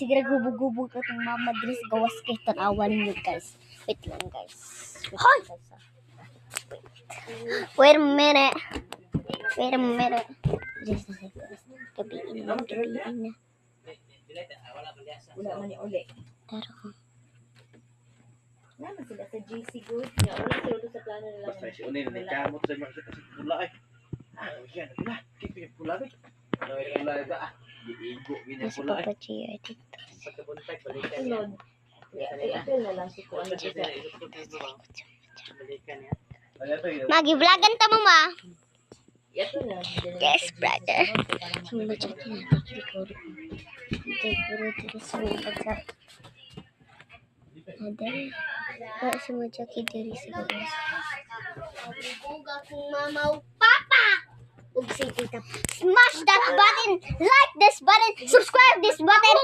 Siguro gubog-gubog ka itong mama dres gawas kay tanawan niyo guys. Wait lang guys. Wait a minute. Wait a minute. Dres na guys. Gabiin na. Wala man yung uli. Taro. Naman sila sa GC Good. Wala sila doon sa plano nila. Basta si Unay na kamot sa mga kasi pula ay. Yan, pula. Kaya pula ba? Ano yung pula ba? Iigo, ganyan Nasa pula ay. Papa Gio dito. Pagkabuntag, balikan niya. Sunod. I-apel na lang si Kuan Jessica. Balikan niya. Magi-vlogan ta mo ma. Ito na. Yes, brother. Semua cakap nak record. Kita pura terus semua baca. Ada. Pak semua cakap dari sebelah. Mama, Papa. Smash that button, like this button, subscribe this button.